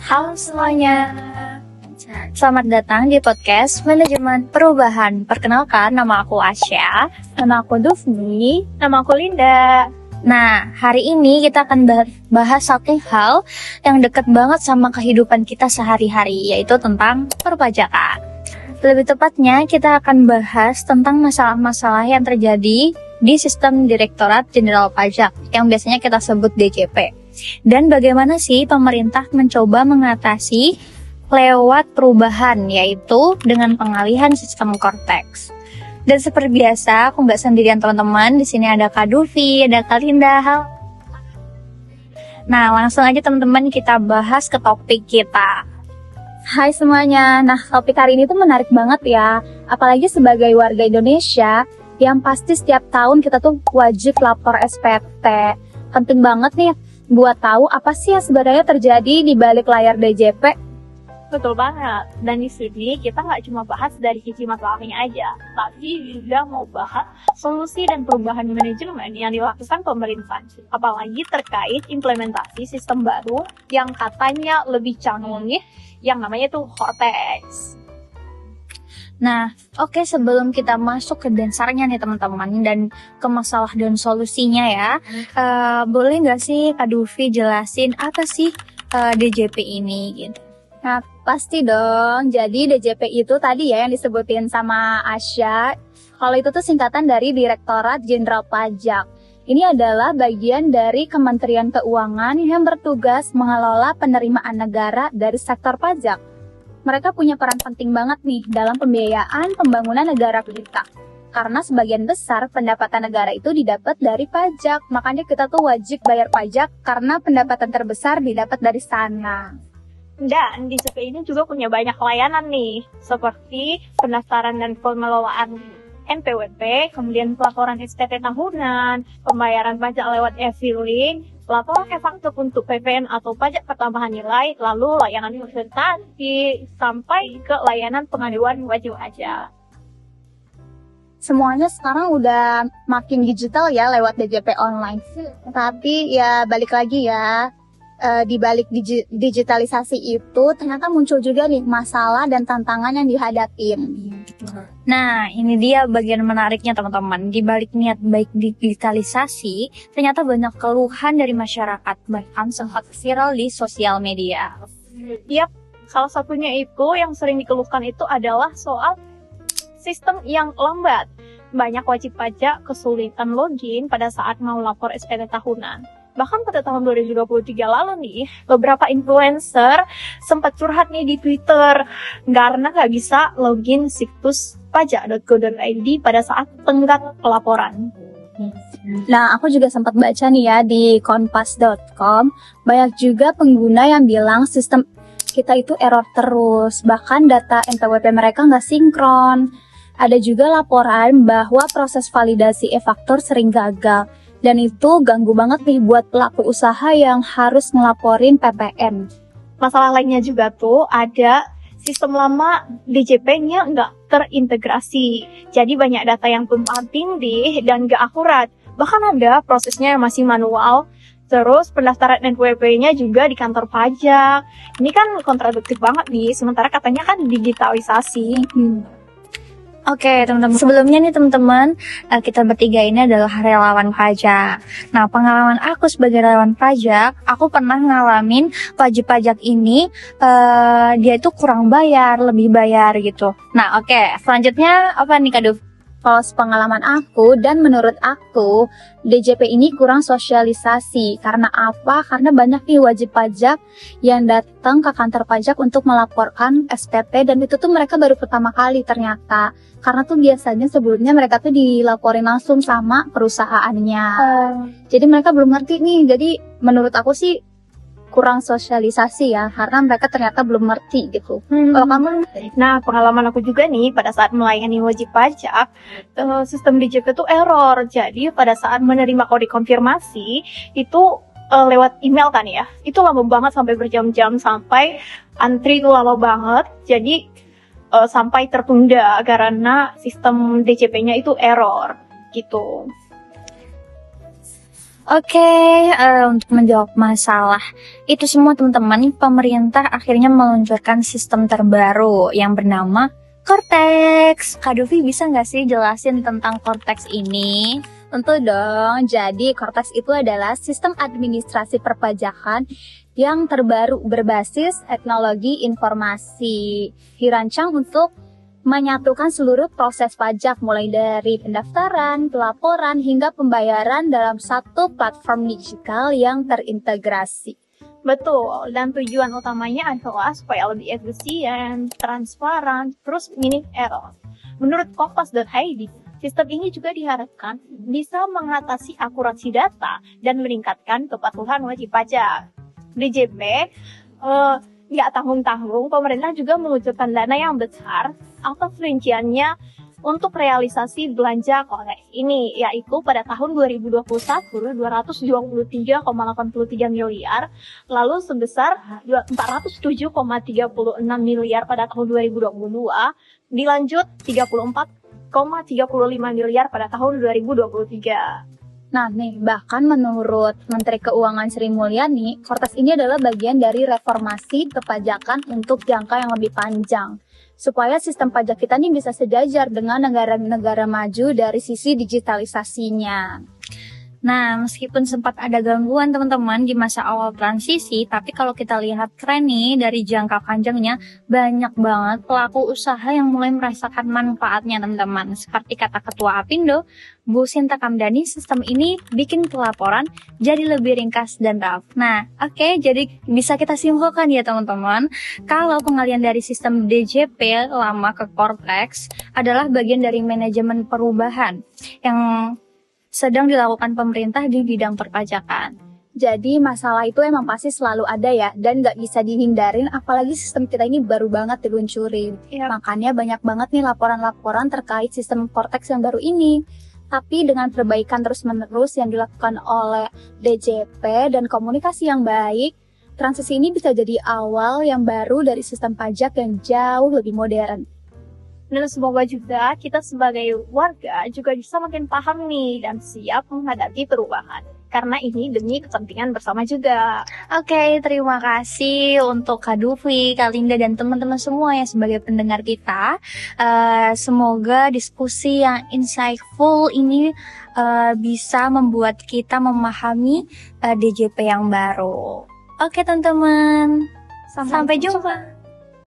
Halo semuanya, selamat datang di podcast Manajemen Perubahan. Perkenalkan, nama aku Asya, nama aku Dufni, nama aku Linda. Nah, hari ini kita akan bahas satu hal yang dekat banget sama kehidupan kita sehari-hari, yaitu tentang perpajakan. Lebih tepatnya, kita akan bahas tentang masalah-masalah yang terjadi di sistem Direktorat Jenderal Pajak, yang biasanya kita sebut DJP. Dan bagaimana sih pemerintah mencoba mengatasi lewat perubahan, yaitu dengan pengalihan sistem Cortex. Dan seperti biasa, aku nggak sendirian teman-teman. Di sini ada Kak Dufi, ada Kak Linda. Halo. Nah, langsung aja teman-teman kita bahas ke topik kita. Hai semuanya. Nah, topik hari ini tuh menarik banget ya. Apalagi sebagai warga Indonesia yang pasti setiap tahun kita tuh wajib lapor SPT. Penting banget nih buat tahu apa sih yang sebenarnya terjadi di balik layar DJP. Betul banget. Dan di sini kita nggak cuma bahas dari sisi masalahnya aja, tapi juga mau bahas solusi dan perubahan manajemen yang dilakukan pemerintah. Apalagi terkait implementasi sistem baru yang katanya lebih canggih, yang namanya tuh Cortex. Nah, oke, sebelum kita masuk ke dasarnya nih teman-teman dan ke masalah dan solusinya ya, boleh nggak sih Kak Dufi jelasin apa sih DJP ini gitu? Nah, pasti dong. Jadi DJP itu tadi ya yang disebutin sama Asya. Kalau itu tuh singkatan dari Direktorat Jenderal Pajak. Ini adalah bagian dari Kementerian Keuangan yang bertugas mengelola penerimaan negara dari sektor pajak. Mereka punya peran penting banget nih dalam pembiayaan pembangunan negara kita. Karena sebagian besar pendapatan negara itu didapat dari pajak. Makanya kita tuh wajib bayar pajak karena pendapatan terbesar didapat dari sana. Dan DJP ini juga punya banyak layanan nih, seperti pendaftaran dan pengelolaan NPWP, kemudian pelaporan SPT tahunan, pembayaran pajak lewat e-filing, laporan e-faktur untuk PPN atau pajak pertambahan nilai, lalu layanan investasi, sampai ke layanan pengaduan wajib pajak. Semuanya sekarang udah makin digital ya lewat DJP online. Tapi ya balik lagi ya, di balik digitalisasi itu ternyata muncul juga nih masalah dan tantangan yang dihadapin. Nah, ini dia bagian menariknya teman-teman. Di balik niat baik digitalisasi, ternyata banyak keluhan dari masyarakat, bahkan sempat viral di sosial media. Yap, salah satunya itu yang sering dikeluhkan itu adalah soal sistem yang lambat. Banyak wajib pajak kesulitan login pada saat mau lapor SPT tahunan. Bahkan pada tahun 2023 lalu nih, beberapa influencer sempat curhat nih di Twitter karena nggak bisa login situs pajak.go.id pada saat tenggat pelaporan. Nah, aku juga sempat baca nih ya di kompas.com, banyak juga pengguna yang bilang sistem kita itu error terus, bahkan data NPWP mereka nggak sinkron. Ada juga laporan bahwa proses validasi e-faktur sering gagal. Dan itu ganggu banget nih buat pelaku usaha yang harus ngelaporin PPN. Masalah lainnya juga tuh ada sistem lama DJP-nya nggak terintegrasi. Jadi banyak data yang tumpang tindih dan nggak akurat. Bahkan ada prosesnya yang masih manual. Terus pendaftaran NPWP-nya juga di kantor pajak. Ini kan kontradiktif banget nih, sementara katanya kan digitalisasi. Oke, teman-teman. Sebelumnya nih teman-teman, kita bertiga ini adalah relawan pajak. Nah, pengalaman aku sebagai relawan pajak, aku pernah ngalamin wajib pajak ini, dia itu kurang bayar, lebih bayar gitu. Nah, oke. Selanjutnya apa nih Kak Duf? Kalau pengalaman aku dan menurut aku, DJP ini kurang sosialisasi. Karena apa? Karena banyak nih wajib pajak yang datang ke kantor pajak untuk melaporkan SPT dan itu tuh mereka baru pertama kali ternyata. Karena tuh biasanya sebelumnya mereka tuh dilaporin langsung sama perusahaannya. Jadi mereka belum ngerti nih. Jadi menurut aku sih kurang sosialisasi ya, karena mereka ternyata belum ngerti gitu. Kalau kamu? Nah, pengalaman aku juga nih pada saat melayani wajib pajak, sistem DJP itu error. Jadi pada saat menerima kode konfirmasi itu lewat email kan ya, itu lama banget sampai berjam-jam, sampai antri itu lama banget. Jadi sampai tertunda karena sistem DJP-nya itu error gitu. Oke, untuk menjawab masalah itu semua teman-teman, pemerintah akhirnya meluncurkan sistem terbaru yang bernama Cortex. Kak Dovi bisa nggak sih jelasin tentang Cortex ini? Tentu dong. Jadi Cortex itu adalah sistem administrasi perpajakan yang terbaru berbasis teknologi informasi. Dirancang untuk menyatukan seluruh proses pajak mulai dari pendaftaran, pelaporan, hingga pembayaran dalam satu platform digital yang terintegrasi. Betul, dan tujuan utamanya adalah supaya lebih efisien, transparan, terus minim error. Menurut Kompas.id, sistem ini juga diharapkan bisa mengatasi akurasi data dan meningkatkan kepatuhan wajib pajak. DJP nggak tanggung-tanggung, pemerintah juga mengucurkan dana yang besar atas rinciannya untuk realisasi belanja Cortex ini, yaitu pada tahun 2021 223,83 miliar, lalu sebesar 407,36 miliar pada tahun 2022, dilanjut 34,35 miliar pada tahun 2023. Nah nih, bahkan menurut Menteri Keuangan Sri Mulyani, Cortex ini adalah bagian dari reformasi perpajakan untuk jangka yang lebih panjang, supaya sistem pajak kita ini bisa sejajar dengan negara-negara maju dari sisi digitalisasinya. Nah, meskipun sempat ada gangguan teman-teman di masa awal transisi, tapi kalau kita lihat tren nih dari jangka panjangnya, banyak banget pelaku usaha yang mulai merasakan manfaatnya teman-teman. Seperti kata Ketua Apindo, Bu Sinta Kamdani, sistem ini bikin pelaporan jadi lebih ringkas dan rapi. Nah, oke, jadi bisa kita simpulkan ya teman-teman, kalau pengalian dari sistem DJP lama ke Cortex adalah bagian dari manajemen perubahan yang sedang dilakukan pemerintah di bidang perpajakan. Jadi masalah itu emang pasti selalu ada ya, dan nggak bisa dihindarin, apalagi sistem kita ini baru banget diluncurin. Makanya banyak banget nih laporan-laporan terkait sistem Cortex yang baru ini. Tapi dengan perbaikan terus-menerus yang dilakukan oleh DJP dan komunikasi yang baik, transisi ini bisa jadi awal yang baru dari sistem pajak yang jauh lebih modern. Dan semoga juga kita sebagai warga juga bisa makin paham nih dan siap menghadapi perubahan. Karena ini demi kepentingan bersama juga. Oke, terima kasih untuk Kak Dufi, Kak Linda, dan teman-teman semua yang sebagai pendengar kita. Semoga diskusi yang insightful ini bisa membuat kita memahami DJP yang baru. Oke teman-teman, sampai jumpa.